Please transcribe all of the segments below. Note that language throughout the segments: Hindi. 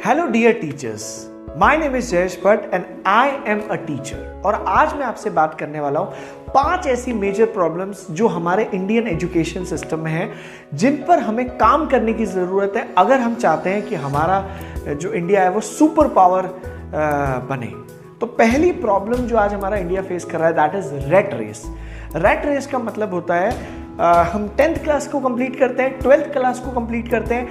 Hello dear teachers, my name is Jayesh Bhatt and I am a teacher. और आज मैं आपसे बात करने वाला हूं 5 ऐसी मेजर प्रॉब्लम्स जो हमारे इंडियन एजुकेशन सिस्टम में है, जिन पर हमें काम करने की जरूरत है अगर हम चाहते हैं कि हमारा जो इंडिया है वो सुपर पावर बने। तो पहली प्रॉब्लम जो आज हमारा इंडिया फेस कर रहा है that is rat race. Rat race का मतलब होता है हम 10th क्लास को कंप्लीट करते हैं, 12th क्लास को कंप्लीट करते हैं,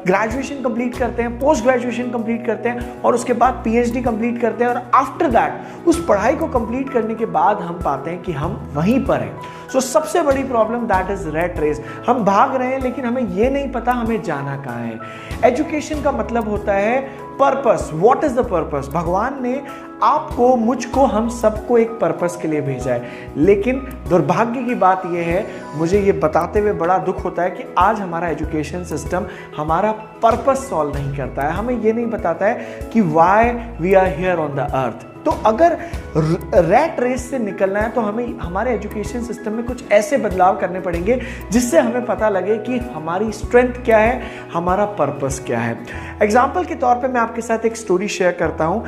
ग्रेजुएशन कंप्लीट करते हैं, पोस्ट ग्रेजुएशन कंप्लीट करते हैं और उसके बाद पीएचडी कंप्लीट करते हैं और आफ्टर दैट उस पढ़ाई को कंप्लीट करने के बाद हम पाते हैं कि हम वहीं पर हैं। सो सबसे बड़ी problem that is rat race. हम भाग रहे हैं लेकिन हमें ये नहीं पता हमें जाना कहाँ है। एजुकेशन का मतलब होता है purpose. What is the purpose? भगवान ने आपको, मुझको, हम सबको एक पर्पस के लिए भेजा है, लेकिन दुर्भाग्य की बात यह है, मुझे ये बताते हुए बड़ा दुख होता है कि आज हमारा एजुकेशन सिस्टम हमारा पर्पस सॉल्व नहीं करता है। हमें ये नहीं बताता है कि why we are here on the earth. तो अगर रैट रेस से निकलना है तो हमें हमारे एजुकेशन सिस्टम में कुछ ऐसे बदलाव करने पड़ेंगे जिससे हमें पता लगे कि हमारी स्ट्रेंथ क्या है, हमारा पर्पस क्या है। एग्जाम्पल के तौर पे मैं आपके साथ एक स्टोरी शेयर करता हूं।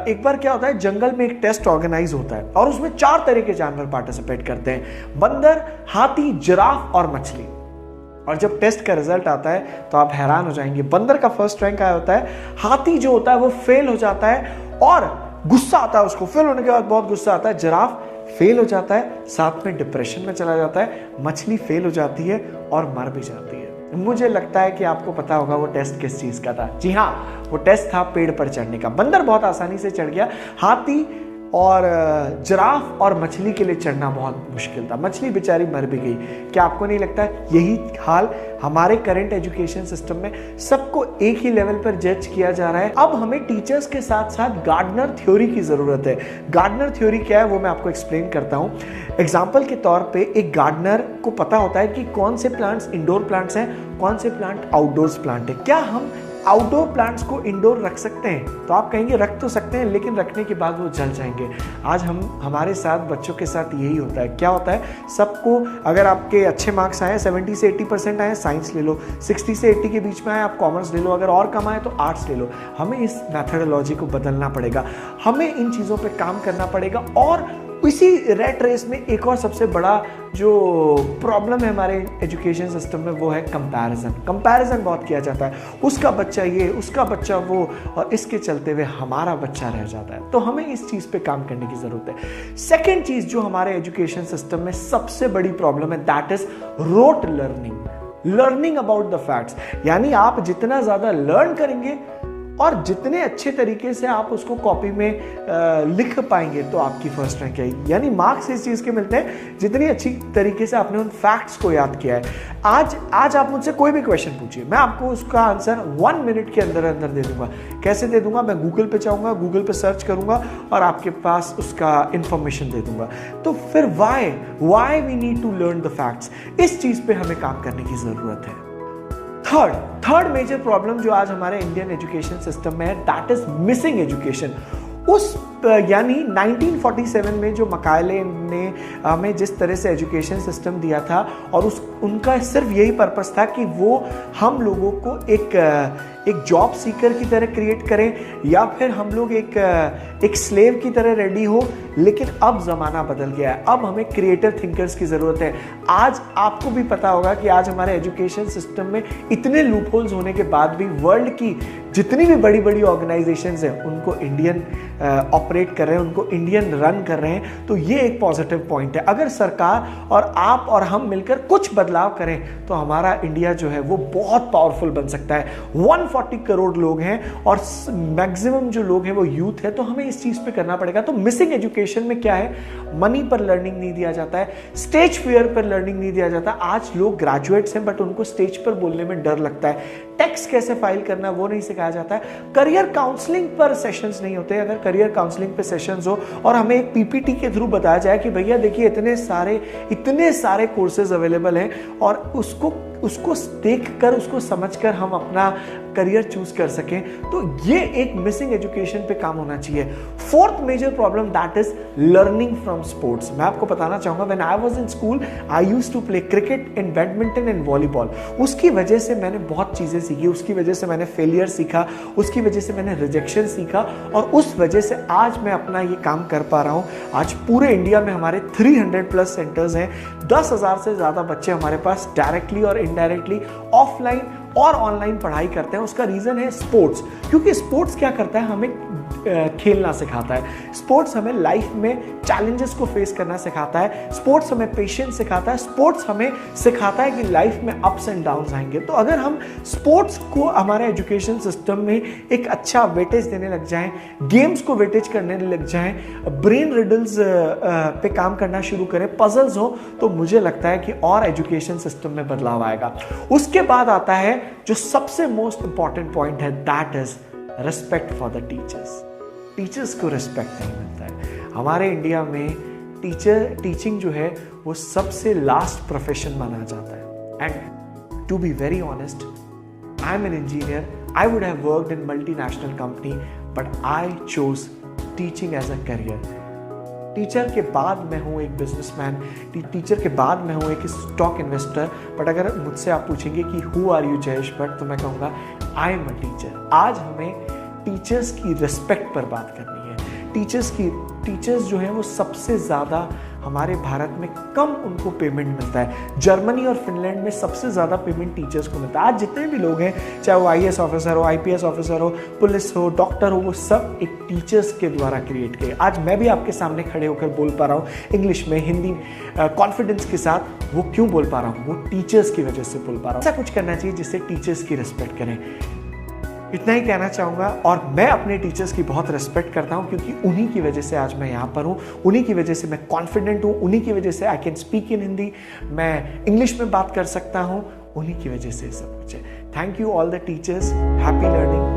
एक बार क्या होता है, जंगल में एक टेस्ट ऑर्गेनाइज होता है और उसमें 4 तरह के जानवर पार्टिसिपेट करते हैं: बंदर, हाथी, जिराफ और मछली। और जब टेस्ट का रिजल्ट आता है तो आप हैरान हो जाएंगे। बंदर का फर्स्ट रैंक आया होता है, हाथी जो होता है वो फेल हो जाता है और गुस्सा आता है उसको, फेल होने के बाद बहुत गुस्सा आता है। जिराफ फेल हो जाता है, साथ में डिप्रेशन में चला जाता है। मछली फेल हो जाती है और मर भी जाती है। मुझे लगता है कि आपको पता होगा वो टेस्ट किस चीज का था। जी हाँ, वो टेस्ट था पेड़ पर चढ़ने का। बंदर बहुत आसानी से चढ़ गया, हाथी और जिराफ और मछली के लिए चढ़ना बहुत मुश्किल था। मछली बेचारी मर भी गई। क्या आपको नहीं लगता यही हाल हमारे करंट एजुकेशन सिस्टम में? सबको एक ही लेवल पर जज किया जा रहा है। अब हमें टीचर्स के साथ साथ गार्डनर थ्योरी की जरूरत है। गार्डनर थ्योरी क्या है वो मैं आपको एक्सप्लेन करता हूं। एग्जाम्पल के तौर पे एक गार्डनर को पता होता है कि कौन से प्लांट्स इंडोर प्लांट्स हैं, कौन से प्लांट आउटडोर्स प्लांट है। क्या हम आउटडोर प्लांट्स को इंडोर रख सकते हैं? तो आप कहेंगे रख तो सकते हैं, लेकिन रखने के बाद वो जल जाएंगे। आज हमारे साथ बच्चों के साथ यही होता है। क्या होता है, सबको, अगर आपके अच्छे मार्क्स आए, 70 से 80% आए, साइंस ले लो। 60 से 80 के बीच में आए, आप कॉमर्स ले लो। अगर और कम आए तो आर्ट्स ले लो। हमें इस मैथडोलॉजी को बदलना पड़ेगा, हमें इन चीज़ों पर काम करना पड़ेगा। और इसी रेट रेस में एक और सबसे बड़ा जो प्रॉब्लम है हमारे एजुकेशन सिस्टम में वो है कंपैरिजन। कंपैरिजन बहुत किया जाता है, उसका बच्चा ये, उसका बच्चा वो, और इसके चलते हुए हमारा बच्चा रह जाता है। तो हमें इस चीज़ पे काम करने की ज़रूरत है। सेकेंड चीज़ जो हमारे एजुकेशन सिस्टम में सबसे बड़ी प्रॉब्लम है that is rote learning. Learning about the facts, यानी आप जितना ज़्यादा लर्न करेंगे और जितने अच्छे तरीके से आप उसको कॉपी में लिख पाएंगे तो आपकी फर्स्ट रैंक आएगी। यानी मार्क्स इस चीज़ के मिलते हैं जितनी अच्छी तरीके से आपने उन फैक्ट्स को याद किया है। आज आप मुझसे कोई भी क्वेश्चन पूछिए, मैं आपको उसका आंसर 1 मिनट के अंदर अंदर दे दूंगा। कैसे दे दूंगा? मैं गूगल पे जाऊंगा, गूगल पे सर्च करूंगा और आपके पास उसका इंफॉर्मेशन दे दूंगा। तो फिर why we need to learn the facts, इस चीज़ पे हमें काम करने की ज़रूरत है। थर्ड मेजर प्रॉब्लम जो आज हमारे इंडियन एजुकेशन सिस्टम में है दैट इज मिसिंग एजुकेशन। यानी 1947 में जो मकाले ने हमें जिस तरह से एजुकेशन सिस्टम दिया था और उनका सिर्फ यही पर्पस था कि वो हम लोगों को एक जॉब सीकर की तरह क्रिएट करें या फिर हम लोग एक स्लेव की तरह रेडी हो। लेकिन अब ज़माना बदल गया है, अब हमें क्रिएटिव थिंकर्स की ज़रूरत है। आज आपको भी पता होगा कि आज हमारे एजुकेशन सिस्टम में इतने लूपहोल्स होने के बाद भी वर्ल्ड की जितनी भी बड़ी बड़ी ऑर्गेनाइजेशंस हैं उनको इंडियन ऑपरेट कर रहे हैं, उनको इंडियन रन कर रहे हैं। तो ये एक पॉजिटिव पॉइंट है। अगर सरकार और आप और हम मिलकर कुछ बदलाव करें तो हमारा इंडिया जो है वो बहुत पावरफुल बन सकता है। 140 करोड़ लोग हैं और मैक्सिमम जो लोग हैं वो यूथ है, तो हमें इस चीज़ पे करना पड़ेगा। तो मिसिंग एजुकेशन में क्या है, मनी पर लर्निंग नहीं दिया जाता है, स्टेज फियर पर लर्निंग नहीं दिया जाता। आज लोग ग्रेजुएट्स हैं बट उनको स्टेज पर बोलने में डर लगता है। टैक्स कैसे फाइल करना वो नहीं सिखाया जाता है। करियर काउंसलिंग पर सेशंस नहीं होते। अगर करियर काउंसलिंग पे सेशंस हो और हमें एक पीपीटी के थ्रू बताया जाए कि भैया देखिए इतने सारे कोर्सेज अवेलेबल हैं और उसको देखकर, उसको समझकर हम अपना करियर चूज कर सकें। तो ये एक मिसिंग एजुकेशन पे काम होना चाहिए। Fourth major problem that is learning from sports. मैं आपको बताना चाहूंगा when I was in school I used to play cricket and badminton and volleyball. उसकी वजह से मैंने बहुत चीजें सीखी, उसकी वजह से मैंने फेलियर सीखा, उसकी वजह से मैंने रिजेक्शन सीखा और उस वजह से आज मैं अपना ये काम कर पा रहा हूं। आज पूरे इंडिया में हमारे 300 प्लस सेंटर्स हैं, 10,000 से ज्यादा बच्चे हमारे पास डायरेक्टली और इनडायरेक्टली ऑफलाइन और ऑनलाइन पढ़ाई करते हैं। उसका रीजन है स्पोर्ट्स, क्योंकि स्पोर्ट्स क्या करता है, हमें खेलना सिखाता है। स्पोर्ट्स हमें लाइफ में चैलेंजेस को फेस करना सिखाता है। स्पोर्ट्स हमें पेशेंस सिखाता है। स्पोर्ट्स हमें सिखाता है कि लाइफ में अप्स एंड डाउन्स आएंगे। तो अगर हम स्पोर्ट्स को हमारे एजुकेशन सिस्टम में एक अच्छा वेटेज देने लग जाएं, गेम्स को वेटेज करने लग जाएं, ब्रेन रिडल्स पे काम करना शुरू करें, पजल्स हो, तो मुझे लगता है कि और एजुकेशन सिस्टम में बदलाव आएगा। उसके बाद आता है जो सबसे मोस्ट इंपॉर्टेंट पॉइंट है, that is respect for the teachers. Teachers को रिस्पेक्ट नहीं मिलता है हमारे इंडिया में। टीचिंग जो है वो सबसे लास्ट प्रोफेशन माना जाता है। And to be very honest, I am an engineer, I would have worked in multinational company, but I chose teaching as a career. Teacher के बाद मैं हूँ एक बिजनेसमैन, टीचर के बाद मैं हूँ एक स्टॉक इन्वेस्टर, बट अगर मुझसे आप पूछेंगे कि who are you Jayesh Bhatt, तो मैं कहूँगा आई एम अ टीचर। आज हमें टीचर्स की रिस्पेक्ट पर बात करनी है। टीचर्स जो हैं वो सबसे ज़्यादा हमारे भारत में कम उनको पेमेंट मिलता है। जर्मनी और फिनलैंड में सबसे ज़्यादा पेमेंट टीचर्स को मिलता है। आज जितने भी लोग हैं, चाहे वो IAS ऑफिसर हो, IPS ऑफिसर हो, पुलिस हो, डॉक्टर हो, वो सब एक टीचर्स के द्वारा क्रिएट किए। आज मैं भी आपके सामने खड़े होकर बोल पा रहा हूँ इंग्लिश में, हिंदी कॉन्फिडेंस के साथ। वो क्यों बोल पा रहा हूँ? वो टीचर्स की वजह से बोल पा रहा हूँ। ऐसा कुछ करना चाहिए जिससे टीचर्स की रिस्पेक्ट करें। इतना ही कहना चाहूँगा। और मैं अपने टीचर्स की बहुत रिस्पेक्ट करता हूँ, क्योंकि उन्हीं की वजह से आज मैं यहाँ पर हूँ, उन्हीं की वजह से मैं कॉन्फिडेंट हूँ, उन्हीं की वजह से I can speak in Hindi, मैं इंग्लिश में बात कर सकता हूँ, उन्हीं की वजह से सब कुछ है। Thank you all the teachers, happy learning.